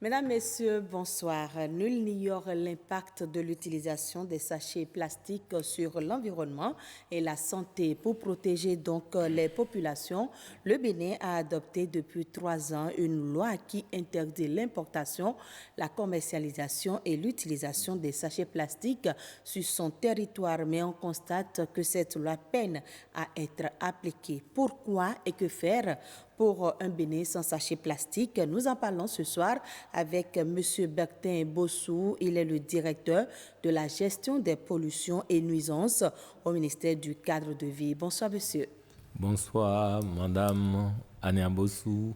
Mesdames, Messieurs, bonsoir. Nul n'ignore l'impact de l'utilisation des sachets plastiques sur l'environnement et la santé. Pour protéger donc les populations, le Bénin a adopté depuis 3 ans une loi qui interdit l'importation, la commercialisation et l'utilisation des sachets plastiques sur son territoire. Mais on constate que cette loi peine à être appliquée. Pourquoi et que faire pour un Bénin sans sachets plastiques? Nous en parlons ce soir avec M. Bertin Bossou. Il est le directeur de la gestion des pollutions et nuisances au ministère du Cadre de vie. Bonsoir, monsieur. Bonsoir, Madame Ania Bossou.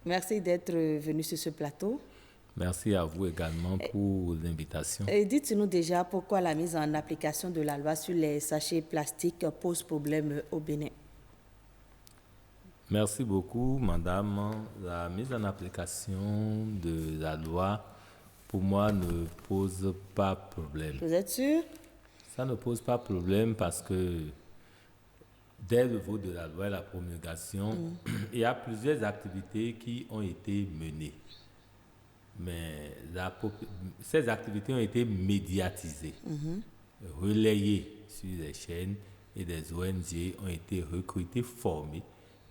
Merci d'être venu sur ce plateau. Merci à vous également pour l'invitation. Dites-nous déjà pourquoi la mise en application de la loi sur les sachets plastiques pose problème au Bénin. Merci beaucoup, Madame. La mise en application de la loi, pour moi, ne pose pas problème. Vous êtes sûr? Ça ne pose pas problème parce que dès le vote de la loi et la promulgation, il y a plusieurs activités qui ont été menées. Mais ces activités ont été médiatisées, relayées sur les chaînes, et des ONG ont été recrutées, formées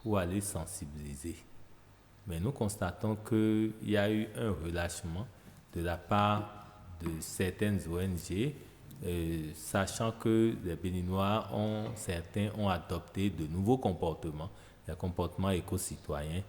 pour aller sensibiliser. Mais nous constatons qu'il y a eu un relâchement de la part de certaines ONG, sachant que les Béninois, certains ont adopté de nouveaux comportements, des comportements éco-citoyens,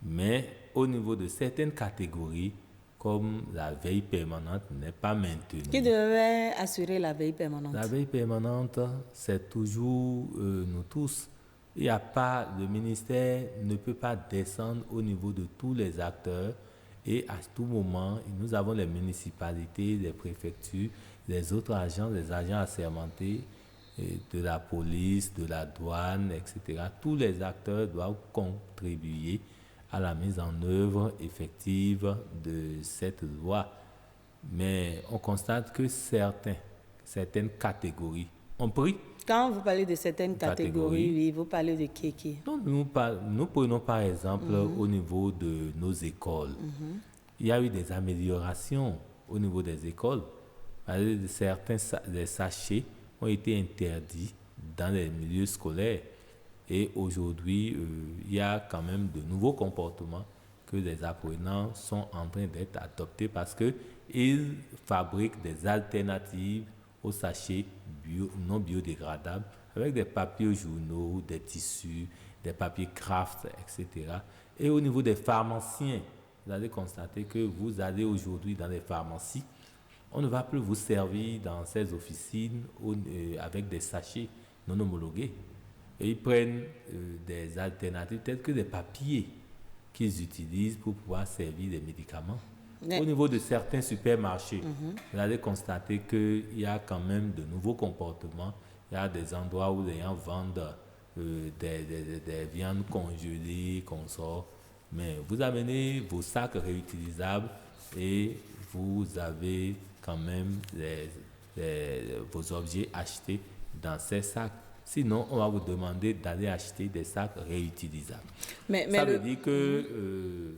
mais au niveau de certaines catégories, comme la veille permanente n'est pas maintenue. Qui devait assurer la veille permanente? La veille permanente, c'est toujours nous tous. Il n'y a pas, le ministère ne peut pas descendre au niveau de tous les acteurs, et à tout moment, nous avons les municipalités, les préfectures, les autres agents, les agents assermentés de la police, de la douane, etc. Tous les acteurs doivent contribuer à la mise en œuvre effective de cette loi. Mais on constate que certaines catégories ont pris. Quand vous parlez de certaines catégories, oui, vous parlez de qui? Donc, nous prenons par exemple au niveau de nos écoles. Il y a eu des améliorations au niveau des écoles. Certains des sachets ont été interdits dans les milieux scolaires. Et aujourd'hui, il y a quand même de nouveaux comportements que les apprenants sont en train d'être adoptés parce qu'ils fabriquent des alternatives aux sachets non biodégradables avec des papiers journaux, des tissus, des papiers craft, etc. Et au niveau des pharmaciens, vous allez constater que vous allez aujourd'hui dans les pharmacies, on ne va plus vous servir dans ces officines avec des sachets non homologués. Et ils prennent des alternatives telles que des papiers qu'ils utilisent pour pouvoir servir des médicaments. Au niveau de certains supermarchés, vous allez constater qu'il y a quand même de nouveaux comportements. Il y a des endroits où les gens vendent des viandes congelées, consorts. Mais vous amenez vos sacs réutilisables et vous avez quand même vos objets achetés dans ces sacs. Sinon, on va vous demander d'aller acheter des sacs réutilisables. Ça veut dire que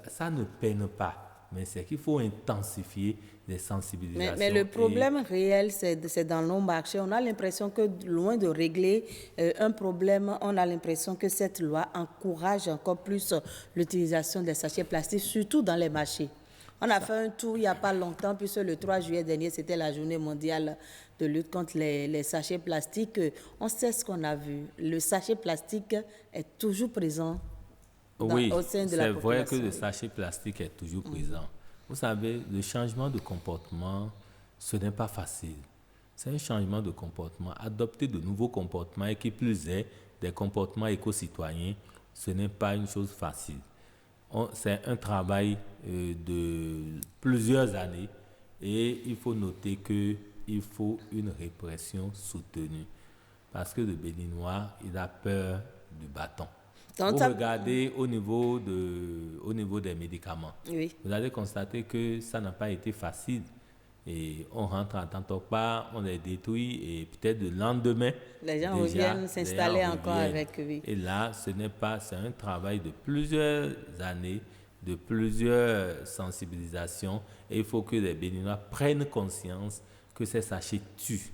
ça ne peine pas. Mais c'est qu'il faut intensifier les sensibilisations. Mais le problème réel, c'est dans nos marchés. On a l'impression que, loin de régler un problème, on a l'impression que cette loi encourage encore plus l'utilisation des sachets plastiques, surtout dans les marchés. On a fait un tour il n'y a pas longtemps, puisque le 3 juillet dernier, c'était la journée mondiale de lutte contre les sachets plastiques. On sait ce qu'on a vu. Le sachet plastique est toujours présent. Oui, c'est vrai que le sachet plastique est toujours présent. Vous savez, le changement de comportement, ce n'est pas facile. C'est un changement de comportement. Adopter de nouveaux comportements et qui plus est, des comportements éco-citoyens, ce n'est pas une chose facile. C'est un travail de plusieurs années et il faut noter qu'il faut une répression soutenue. Parce que le Béninois, il a peur du bâton. Vous regardez au niveau des médicaments. Oui. Vous allez constater que ça n'a pas été facile. Et on rentre en tant pas, on les détruit et peut-être le lendemain, les gens reviennent s'installer encore avec lui. Et là, c'est un travail de plusieurs années de plusieurs sensibilisations et il faut que les Béninois prennent conscience que ces sachets tuent.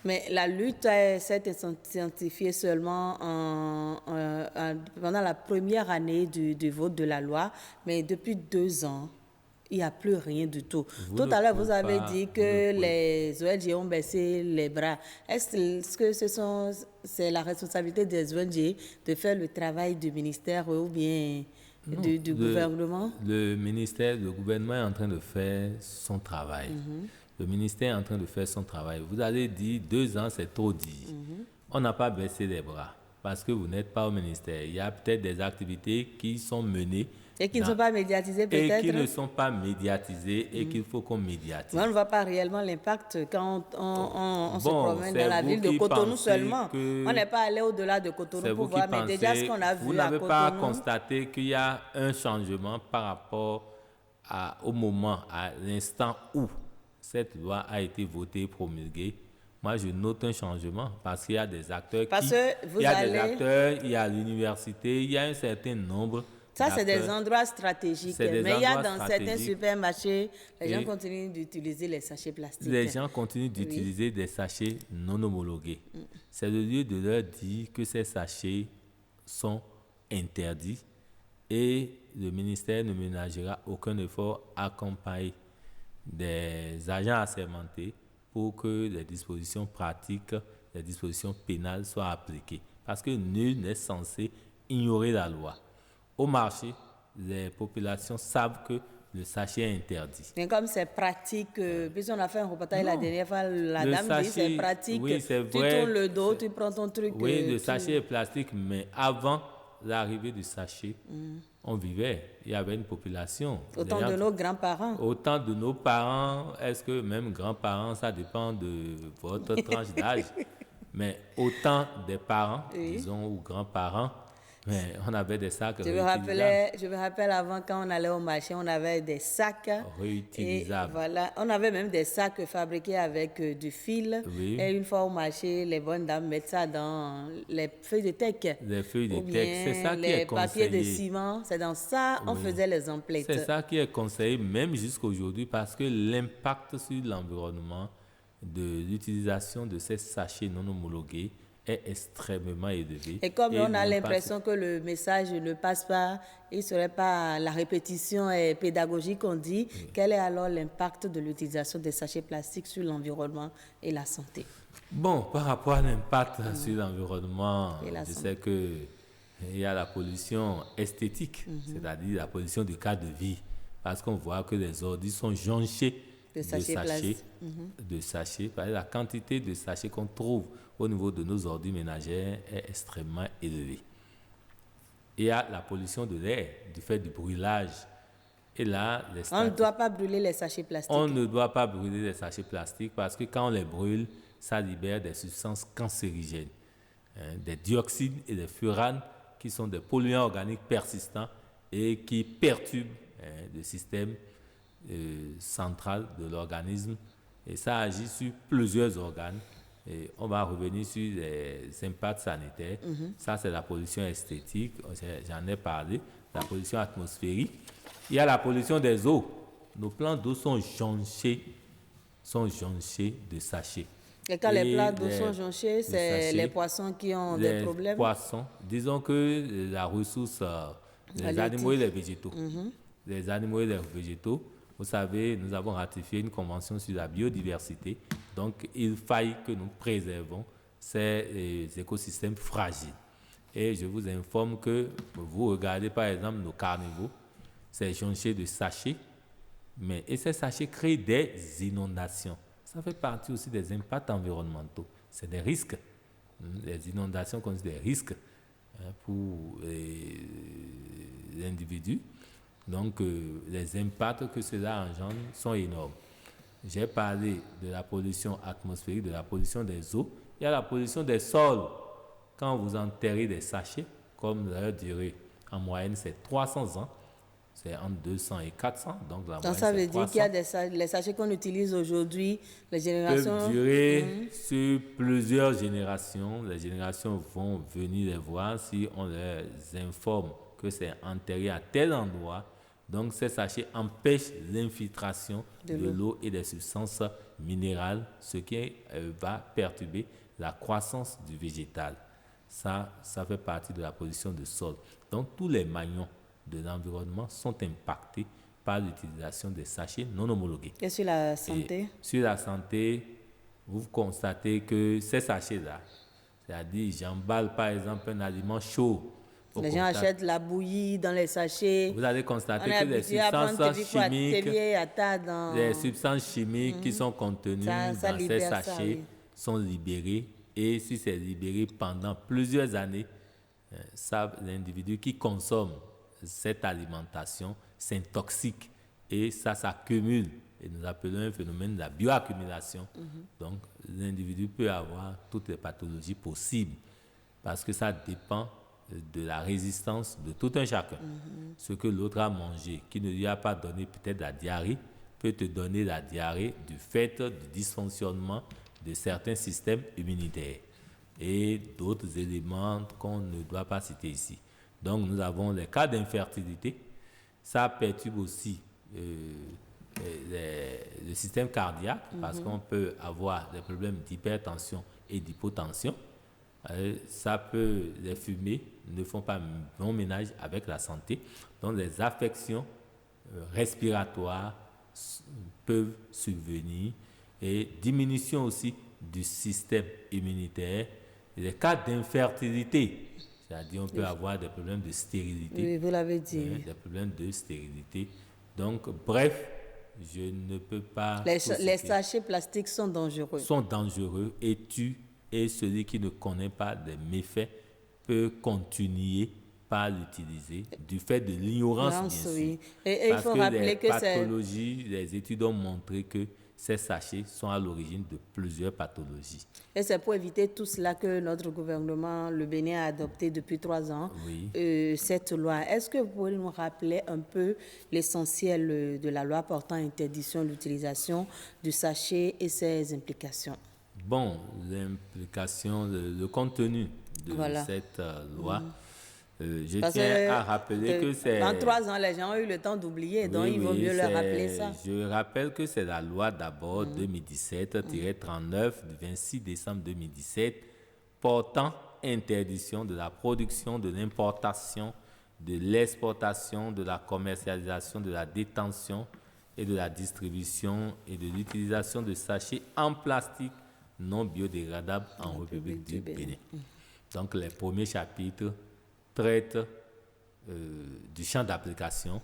Mais la lutte s'est intensifiée seulement pendant la première année du vote de la loi, mais depuis 2 ans, il n'y a plus rien du tout. Tout à l'heure, vous avez dit que les ONG ont baissé les bras. Est-ce que c'est la responsabilité des ONG de faire le travail du ministère ou bien du gouvernement? Le gouvernement est en train de faire son travail. Le ministère est en train de faire son travail. Vous allez dire 2 ans, c'est trop dit. On n'a pas baissé les bras parce que vous n'êtes pas au ministère. Il y a peut-être des activités qui sont menées et qui ne sont pas médiatisées peut-être. Et qui ne sont pas médiatisées et qu'il faut qu'on médiatise. Mais on ne voit pas réellement l'impact quand on se promène dans la ville de Cotonou seulement. On n'est pas allé au-delà de Cotonou pour voir, mais déjà ce qu'on a vu à Cotonou. Vous n'avez pas constaté qu'il y a un changement par rapport au moment, à l'instant où cette loi a été votée, promulguée. Moi, je note un changement parce qu'il y a des acteurs il y a l'université, il y a un certain nombre. Ça, c'est des endroits stratégiques. Mais il y a dans certains supermarchés, les gens continuent d'utiliser les sachets plastiques. Les gens continuent d'utiliser des sachets non homologués. C'est le lieu de leur dire que ces sachets sont interdits et le ministère ne ménagera aucun effort à accompagner des agents assermentés pour que les dispositions pratiques, les dispositions pénales soient appliquées. Parce que nul n'est censé ignorer la loi. Au marché, les populations savent que le sachet est interdit. Mais comme c'est pratique, puisqu'on a fait un reportage la dernière fois, la dame dit c'est pratique, oui, c'est tu tournes le dos, tu prends ton truc. Oui, le sachet est plastique, mais avant l'arrivée du sachet, on vivait, il y avait une population. Autant de nos grands-parents. Autant de nos parents, est-ce que même grands-parents, ça dépend de votre tranche d'âge, mais autant des parents, disons, ou grands-parents, mais on avait des sacs réutilisables. Je me rappelle avant, quand on allait au marché, on avait des sacs réutilisables. Et voilà, on avait même des sacs fabriqués avec du fil. Oui. Et une fois au marché, les bonnes dames mettent ça dans les feuilles de teck. Les feuilles de teck, c'est ça qui est conseillé. Les papiers de ciment, c'est dans ça on faisait les emplettes. C'est ça qui est conseillé, même jusqu'à aujourd'hui, parce que l'impact sur l'environnement de l'utilisation de ces sachets non homologués est extrêmement élevé. Et comme on a l'impression que le message ne passe pas, il ne serait pas la répétition pédagogique qu'on dit, quel est alors l'impact de l'utilisation des sachets plastiques sur l'environnement et la santé? Bon, par rapport à l'impact sur l'environnement, je sais qu'il y a la pollution esthétique, c'est-à-dire la pollution du cadre de vie, parce qu'on voit que les ordures sont jonchés de sachets. La quantité de sachets qu'on trouve au niveau de nos ordures ménagères est extrêmement élevée. Il y a la pollution de l'air du fait du brûlage. Et là, on ne doit pas brûler les sachets plastiques. On ne doit pas brûler les sachets plastiques parce que quand on les brûle, ça libère des substances cancérigènes, des dioxydes et des furanes qui sont des polluants organiques persistants et qui perturbent le système central de l'organisme. Et ça agit sur plusieurs organes. Et on va revenir sur les impacts sanitaires. Ça, c'est la pollution esthétique, j'en ai parlé. La pollution atmosphérique. Il y a la pollution des eaux. Nos plans d'eau sont jonchés de sachets. Et quand les plans d'eau sont jonchés, c'est les poissons qui ont des problèmes? Les poissons. Disons que la ressource des animaux et les végétaux. Les animaux et les végétaux. Vous savez, nous avons ratifié une convention sur la biodiversité. Donc, il faille que nous préservons ces écosystèmes fragiles. Et je vous informe que vous regardez par exemple nos carnivores, c'est jonché de sachets, et ces sachets créent des inondations. Ça fait partie aussi des impacts environnementaux. C'est des risques. Les inondations constituent des risques pour les individus. Donc, les impacts que cela engendre sont énormes. J'ai parlé de la pollution atmosphérique, de la pollution des eaux. Il y a la pollution des sols. Quand vous enterrez des sachets, comme leur durée en moyenne, c'est 300 ans. C'est entre 200 et 400. Donc, ça veut dire qu'il y a les sachets qu'on utilise aujourd'hui, les générations... peuvent durer sur plusieurs générations. Les générations vont venir les voir si on les informe que c'est enterré à tel endroit. Donc ces sachets empêchent l'infiltration de l'eau et des substances minérales, ce qui va perturber la croissance du végétal. Ça fait partie de la pollution du sol. Donc tous les maillons de l'environnement sont impactés par l'utilisation des sachets non homologués. Et sur la santé? Et sur la santé, vous constatez que ces sachets-là, c'est-à-dire j'emballe par exemple un aliment chaud. Les gens achètent la bouillie dans les sachets. Vous allez constater que les substances chimiques qui sont contenues dans ces sachets sont libérées. Et si c'est libéré pendant plusieurs années, l'individu qui consomme cette alimentation s'intoxique et ça s'accumule. Et nous appelons un phénomène de la bioaccumulation. Donc, l'individu peut avoir toutes les pathologies possibles parce que ça dépend de la résistance de tout un chacun. Ce que l'autre a mangé, qui ne lui a pas donné peut-être la diarrhée, peut te donner la diarrhée du fait du dysfonctionnement de certains systèmes immunitaires et d'autres éléments qu'on ne doit pas citer ici. Donc, nous avons les cas d'infertilité. Ça perturbe aussi le système cardiaque parce qu'on peut avoir des problèmes d'hypertension et d'hypotension. Les fumées ne font pas bon ménage avec la santé. Donc, les affections respiratoires peuvent survenir et diminution aussi du système immunitaire. Et les cas d'infertilité, c'est-à-dire on peut avoir des problèmes de stérilité. Oui, vous l'avez dit. Des problèmes de stérilité. Donc, bref, je ne peux pas... Les sachets plastiques sont dangereux. Sont dangereux et celui qui ne connaît pas des méfaits peut continuer par l'utiliser du fait de l'ignorance, bien sûr. Oui. Et il faut rappeler que les études ont montré que ces sachets sont à l'origine de plusieurs pathologies. Et c'est pour éviter tout cela que notre gouvernement, le Bénin, a adopté depuis 3 ans cette loi. Est-ce que vous pouvez nous rappeler un peu l'essentiel de la loi portant interdiction de l'utilisation du sachet et ses implications? Bon, l'implication, le contenu de cette loi, je tiens à rappeler que c'est... Dans 3 ans, les gens ont eu le temps d'oublier, donc il vaut mieux leur rappeler ça. Je rappelle que c'est la loi d'abord 2017-39 du 26 décembre 2017 portant interdiction de la production, de l'importation, de l'exportation, de la commercialisation, de la détention et de la distribution et de l'utilisation de sachets en plastique non biodégradables en République du Bénin. Donc les premiers chapitres traitent du champ d'application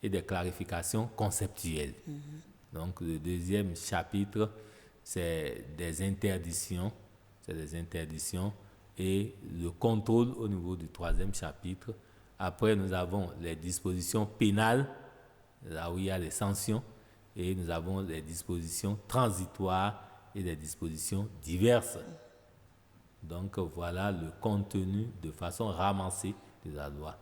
et des clarifications conceptuelles. Donc le deuxième chapitre, c'est des interdictions et le contrôle au niveau du troisième chapitre. Après, nous avons les dispositions pénales, là où il y a les sanctions, et nous avons les dispositions transitoires et les dispositions diverses. Donc voilà le contenu de façon ramassée de la loi.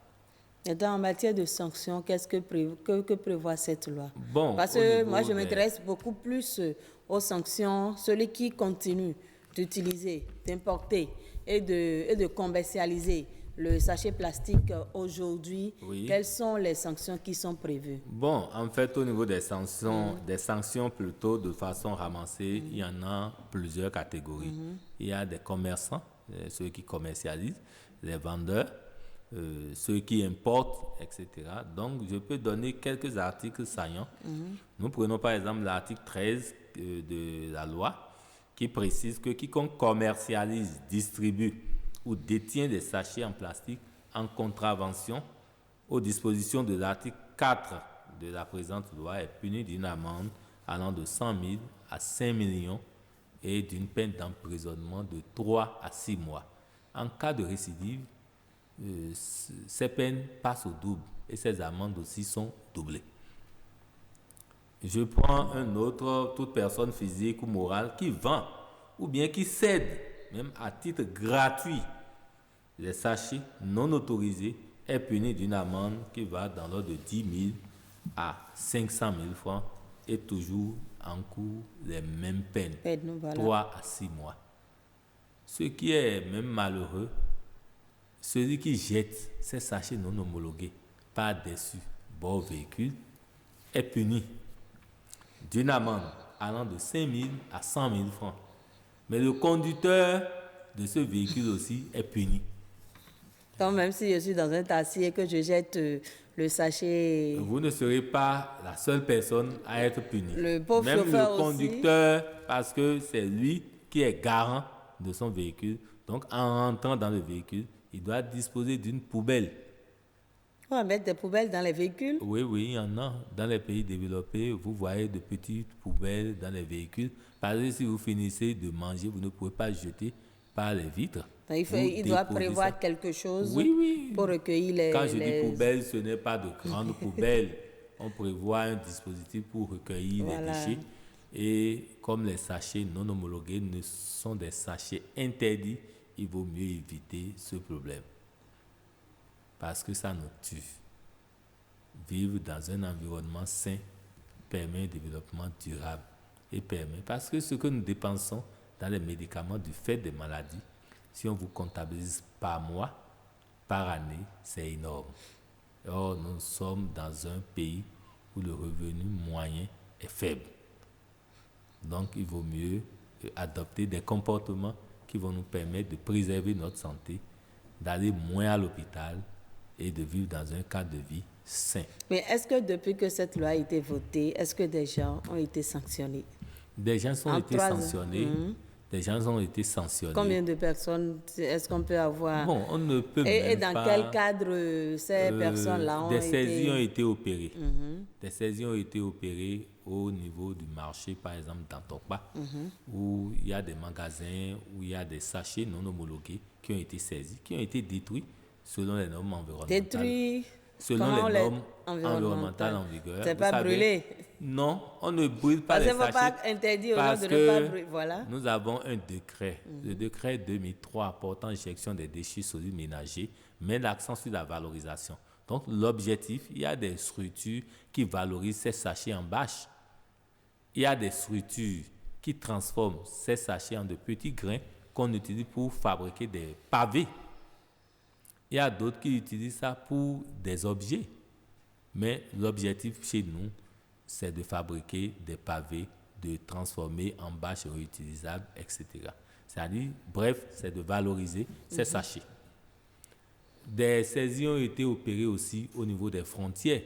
Et en matière de sanctions, qu'est-ce que prévoit cette loi? Bon, parce que moi, je m'intéresse beaucoup plus aux sanctions, celui qui continue d'utiliser, d'importer et de commercialiser le sachet plastique aujourd'hui. Quelles sont les sanctions qui sont prévues? Bon, en fait, au niveau des sanctions plutôt de façon ramassée, il y en a plusieurs catégories. Il y a des commerçants, ceux qui commercialisent, les vendeurs, ceux qui importent, etc. Donc, je peux donner quelques articles saillants. Nous prenons par exemple l'article 13 de la loi qui précise que quiconque commercialise, distribue ou détient des sachets en plastique en contravention aux dispositions de l'article 4 de la présente loi est puni d'une amende allant de 100 000 à 5 millions et d'une peine d'emprisonnement de 3 à 6 mois. En cas de récidive, ces peines passent au double et ces amendes aussi sont doublées. Je prends un autre, toute personne physique ou morale qui vend ou bien qui cède, même à titre gratuit, les sachets non autorisés est puni d'une amende qui va dans l'ordre de 10 000 à 500 000 francs et toujours en cours les mêmes peines, 3 à 6 mois. Ce qui est même malheureux, celui qui jette ces sachets non homologués par-dessus bord véhicule est puni d'une amende allant de 5 000 à 100 000 francs. Mais le conducteur de ce véhicule aussi est puni. Donc, même si je suis dans un taxi et que je jette le sachet... Vous ne serez pas la seule personne à être punie. Le pauvre Même chauffeur le conducteur, parce que c'est lui qui est garant de son véhicule. Donc, en rentrant dans le véhicule, il doit disposer d'une poubelle. On va mettre des poubelles dans les véhicules. Oui, il y en a. Dans les pays développés, vous voyez de petites poubelles dans les véhicules. Parce que si vous finissez de manger, vous ne pouvez pas jeter par les vitres. Donc, il doit prévoir quelque chose pour recueillir les... Quand je dis poubelle, ce n'est pas de grandes poubelles. On prévoit un dispositif pour recueillir les déchets. Et comme les sachets non homologués ne sont des sachets interdits, il vaut mieux éviter ce problème. Parce que ça nous tue. Vivre dans un environnement sain permet un développement durable et permet, parce que ce que nous dépensons dans les médicaments du fait des maladies, si on vous comptabilise par mois, par année, c'est énorme. Or, nous sommes dans un pays où le revenu moyen est faible. Donc, il vaut mieux adopter des comportements qui vont nous permettre de préserver notre santé, d'aller moins à l'hôpital et de vivre dans un cadre de vie sain. Mais est-ce que depuis que cette loi a été votée, est-ce que des gens ont été sanctionnés? Des gens ont été sanctionnés. Des gens ont été sanctionnés. Combien de personnes est-ce qu'on peut avoir? Bon, on ne peut et même dans pas, quel cadre ces personnes-là ont été... Des saisies ont été opérées. Des saisies ont été opérées au niveau du marché, par exemple, d'Antokpa, où il y a des magasins, où il y a des sachets non homologués qui ont été saisis, qui ont été détruits selon les normes environnementales. Détruits selon les normes environnementales en vigueur. C'est pas brûlé? Non, on ne brûle pas les sachets. Pas interdit aux gens de ne pas brûler. Voilà. Nous avons un décret, le décret 2003 portant gestion des déchets solides ménagers, met l'accent sur la valorisation. Donc l'objectif, il y a des structures qui valorisent ces sachets en bâche. Il y a des structures qui transforment ces sachets en de petits grains qu'on utilise pour fabriquer des pavés. Il y a d'autres qui utilisent ça pour des objets. Mais l'objectif chez nous, c'est de fabriquer des pavés, de transformer en bâches réutilisables, etc. C'est-à-dire, bref, c'est de valoriser ces sachets. Des saisies ont été opérées aussi au niveau des frontières.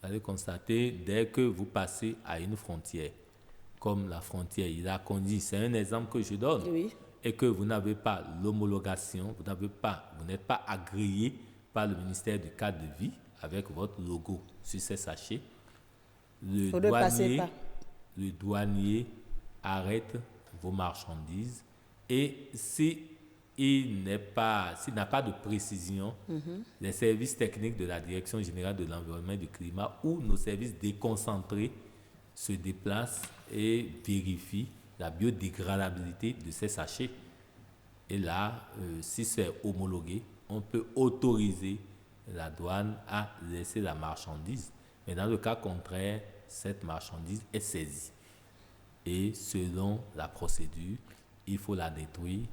Vous allez constater, dès que vous passez à une frontière, comme la frontière Ila-Kondi, c'est un exemple que je donne, et que vous n'avez pas l'homologation, vous n'êtes pas agréé par le ministère du cadre de vie avec votre logo sur ces sachets, le douanier arrête vos marchandises et s'il n'a pas de précision, les services techniques de la Direction générale de l'environnement et du climat ou nos services déconcentrés se déplacent et vérifient la biodégradabilité de ces sachets. Et là, si c'est homologué, on peut autoriser la douane à laisser la marchandise. Mais dans le cas contraire, cette marchandise est saisie. Et selon la procédure, il faut la détruire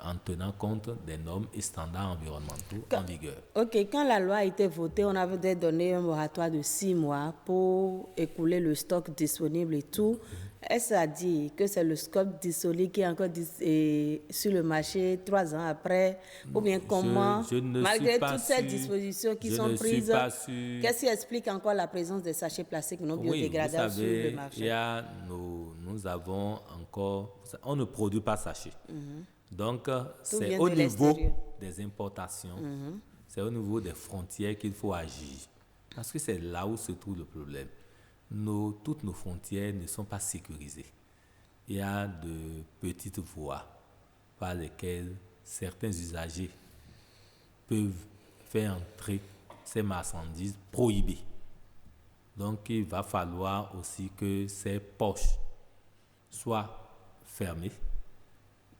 en tenant compte des normes et standards environnementaux en vigueur. Ok, quand la loi a été votée, on avait donné un moratoire de 6 mois pour écouler le stock disponible et tout. Est-ce à dire que c'est le stock disponible qui est encore sur le marché 3 ans après? Ou bien comment, malgré toutes ces dispositions qui sont prises, qu'est-ce qui explique encore la présence des sachets plastiques non biodégradables sur le marché? Nous avons encore... On ne produit pas sachets. Donc, c'est au niveau des importations, c'est au niveau des frontières qu'il faut agir. Parce que c'est là où se trouve le problème. Toutes nos frontières ne sont pas sécurisées. Il y a de petites voies par lesquelles certains usagers peuvent faire entrer ces marchandises prohibées. Donc, il va falloir aussi que ces poches soient fermées.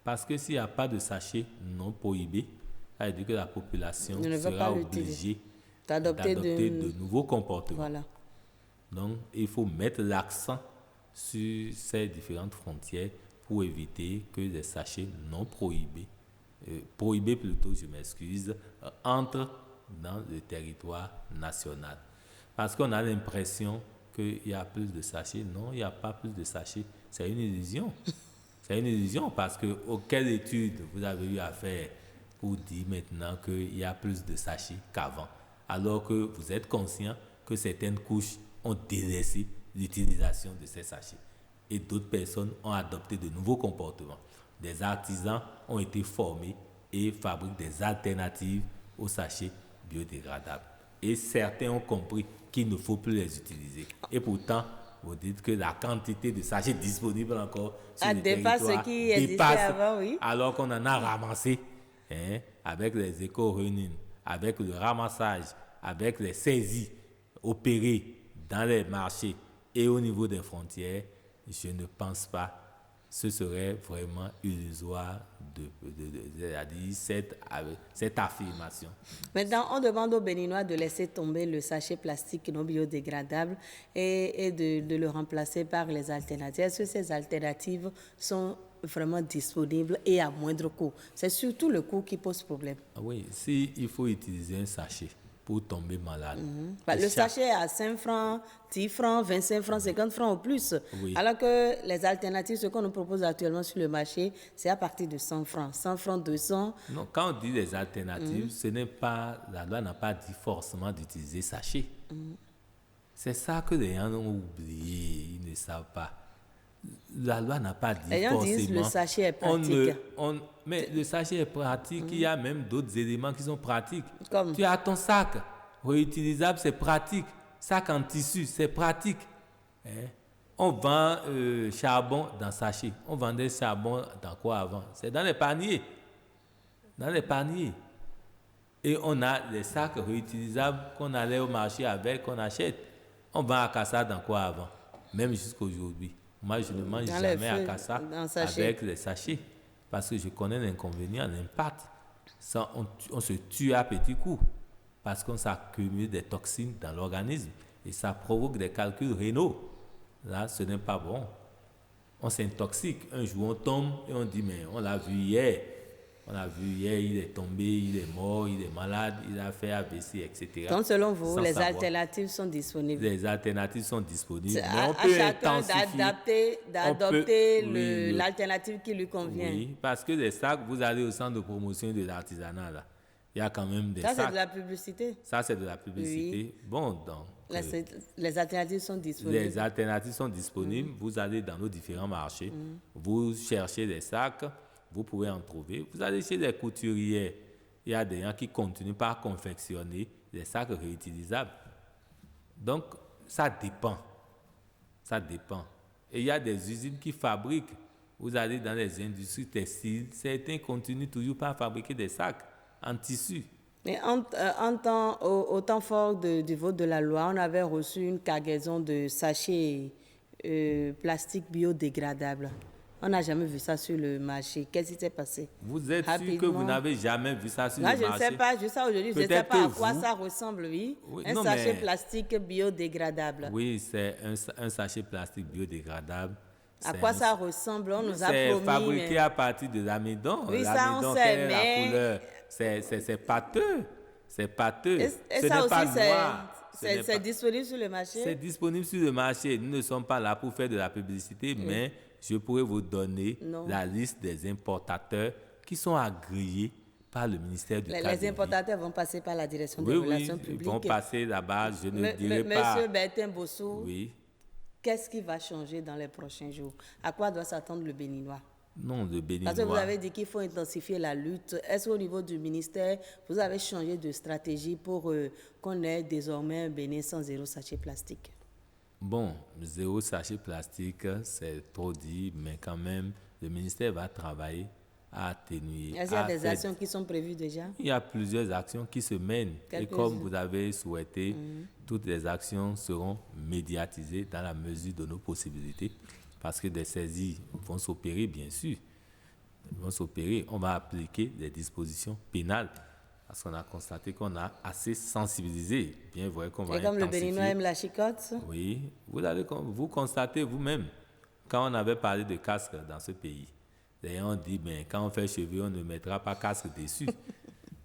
Parce que s'il n'y a pas de sachets non prohibés, ça veut dire que la population sera obligée d'adopter de nouveaux comportements. Voilà. Donc, il faut mettre l'accent sur ces différentes frontières pour éviter que des sachets non prohibés, prohibés plutôt, je m'excuse, entrent dans le territoire national. Parce qu'on a l'impression qu'il y a plus de sachets. Non, il n'y a pas plus de sachets. C'est une illusion. C'est une illusion parce que quelle étude vous avez eu à faire pour dire maintenant qu'il y a plus de sachets qu'avant, alors que vous êtes conscient que certaines couches ont délaissé l'utilisation de ces sachets et d'autres personnes ont adopté de nouveaux comportements. Des artisans ont été formés et fabriquent des alternatives aux sachets biodégradables. Et certains ont compris qu'il ne faut plus les utiliser. Et pourtant, vous dites que la quantité de sachets disponibles encore sur le dépasse territoire ce qui existait avant, oui. Alors qu'on en a ramassé avec les éco-running, avec le ramassage, avec les saisies opérées dans les marchés et au niveau des frontières. Je ne pense pas ce serait vraiment illusoire de dire cette affirmation. Maintenant, on demande aux Béninois de laisser tomber le sachet plastique non biodégradable et de le remplacer par les alternatives. Est-ce que ces alternatives sont vraiment disponibles et à moindre coût? C'est surtout le coût qui pose problème. Oui, s'il faut utiliser un sachet pour tomber malade. Le sachet est à 5 francs, 10 francs, 25 francs, 50 francs au plus. Oui. Alors que les alternatives, ce qu'on nous propose actuellement sur le marché, c'est à partir de 100 francs. 100 francs, 200. Non, quand on dit des alternatives, ce n'est pas, la loi n'a pas dit forcément d'utiliser sachet. C'est ça que les gens ont oublié, ils ne savent pas. La loi n'a pas dit les gens forcément. disent le sachet est pratique. Mais le sachet est pratique, il y a même d'autres éléments qui sont pratiques. Comme? Tu as ton sac réutilisable, c'est pratique. Sac en tissu, c'est pratique. On vend charbon dans sachet. On vendait charbon dans quoi avant? C'est dans les paniers. Dans les paniers. Et on a les sacs réutilisables qu'on allait au marché avec, qu'on achète. On vend à Kassa dans quoi avant? Même jusqu'à aujourd'hui. Moi, je ne mange jamais à Kassa avec les sachets. Parce que je connais l'inconvénient, l'impact. On se tue à petits coups. Parce qu'on s'accumule des toxines dans l'organisme. Et ça provoque des calculs rénaux. Là, ce n'est pas bon. On s'intoxique. Un jour, on tombe et on dit, mais on l'a vu hier. On l'a vu hier, il est tombé, il est mort, il est malade, il a fait AVC, etc. Donc, selon vous, les alternatives sont disponibles? Les alternatives sont disponibles. Mais on peut intensifier. d'adopter l'alternative qui lui convient. Oui, parce que les sacs, vous allez au centre de promotion de l'artisanat, là. Il y a quand même des sacs. Ça, c'est de la publicité. Ça, c'est de la publicité. Oui. Bon, donc. Les alternatives sont disponibles. Les alternatives sont disponibles. Vous allez dans nos différents marchés. Vous cherchez des sacs. Vous pouvez en trouver. Vous allez chez les couturiers. Il y a des gens qui continuent par confectionner des sacs réutilisables. Donc, ça dépend. Ça dépend. Et il y a des usines qui fabriquent. Vous allez dans les industries textiles. Certains continuent toujours par fabriquer des sacs en tissu. Mais au temps fort du vote de la loi, on avait reçu une cargaison de sachets plastiques biodégradables. On n'a jamais vu ça sur le marché. Qu'est-ce qui s'est passé? Vous êtes sûr que vous n'avez jamais vu ça sur le marché? Je ne sais pas. Je sais aujourd'hui. Je ne sais pas à quoi ça ressemble, oui. Un sachet plastique biodégradable. Oui, c'est un sachet plastique biodégradable. À quoi ça ressemble? On nous a promis. C'est fabriqué à partir de l'amidon. Oui, ça on sait, mais... La couleur, c'est pâteux. C'est pâteux. Et ça aussi, c'est disponible sur le marché? C'est disponible sur le marché. Nous ne sommes pas là pour faire de la publicité, mais je pourrais vous donner la liste des importateurs qui sont agréés par le ministère du Cadre. Les importateurs vont passer par la direction des relations publiques. Ils vont passer là-bas. Je ne dirai pas... Monsieur Bertin Bossou, oui. Qu'est-ce qui va changer dans les prochains jours? À quoi doit s'attendre le Béninois? Non, le Béninois... Parce que vous avez dit qu'il faut intensifier la lutte. Est-ce qu'au niveau du ministère, vous avez changé de stratégie pour qu'on ait désormais un Bénin sans zéro sachet plastique? Bon, zéro sachet plastique, c'est trop dit, mais quand même, le ministère va travailler à atténuer. Est-ce qu'il y a des actions qui sont prévues déjà? Il y a plusieurs actions qui se mènent. Et comme vous avez souhaité, toutes les actions seront médiatisées dans la mesure de nos possibilités. Parce que des saisies vont s'opérer, bien sûr. Ils vont s'opérer. On va appliquer des dispositions pénales. Parce qu'on a constaté qu'on a assez sensibilisé. Bien vrai qu'on va intensifier. Et comme le Béninois aime la chicotte? Oui, vous constatez vous-même. Quand on avait parlé de casque dans ce pays, les gens ont dit, ben, quand on fait cheveux, on ne mettra pas casque dessus.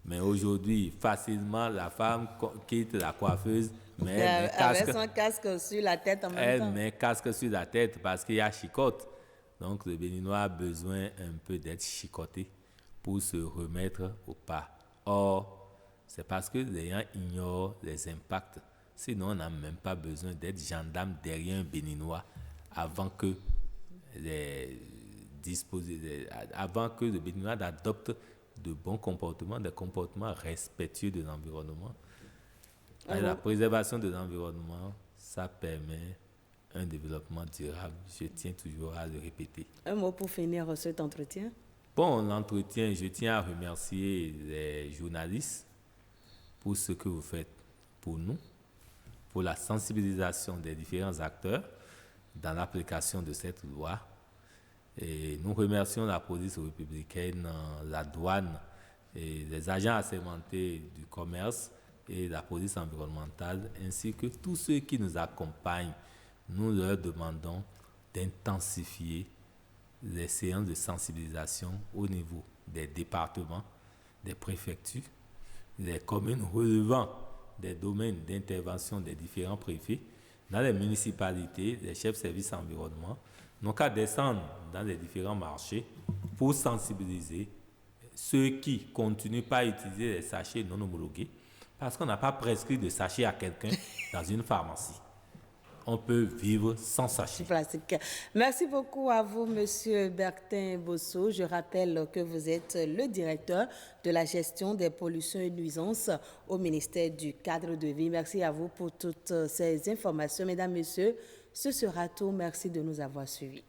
Mais aujourd'hui, facilement, la femme quitte la coiffeuse, mais elle met avec son casque sur la tête en même temps. elle met casque sur la tête parce qu'il y a chicotte. Donc le Béninois a besoin un peu d'être chicoté pour se remettre au pas. Or, c'est parce que les gens ignorent les impacts. Sinon, on n'a même pas besoin d'être gendarme derrière un Béninois avant que avant que le Béninois adopte de bons comportements, des comportements respectueux de l'environnement. La préservation de l'environnement, ça permet un développement durable. Je tiens toujours à le répéter. Un mot pour finir cet entretien. Bon, l'entretien, je tiens à remercier les journalistes pour ce que vous faites pour nous, pour la sensibilisation des différents acteurs dans l'application de cette loi. Et nous remercions la police républicaine, la douane, et les agents assermentés du commerce et la police environnementale, ainsi que tous ceux qui nous accompagnent. Nous leur demandons d'intensifier les séances de sensibilisation au niveau des départements, des préfectures, des communes relevant des domaines d'intervention des différents préfets, dans les municipalités, les chefs de service environnement, n'ont qu'à descendre dans les différents marchés pour sensibiliser ceux qui continuent pas à utiliser les sachets non homologués, parce qu'on n'a pas prescrit de sachet à quelqu'un dans une pharmacie. On peut vivre sans sachet. Plastique. Merci beaucoup à vous, Monsieur Bertin Bosso. Je rappelle que vous êtes le directeur de la gestion des pollutions et nuisances au ministère du Cadre de Vie. Merci à vous pour toutes ces informations. Mesdames, Messieurs, ce sera tout. Merci de nous avoir suivis.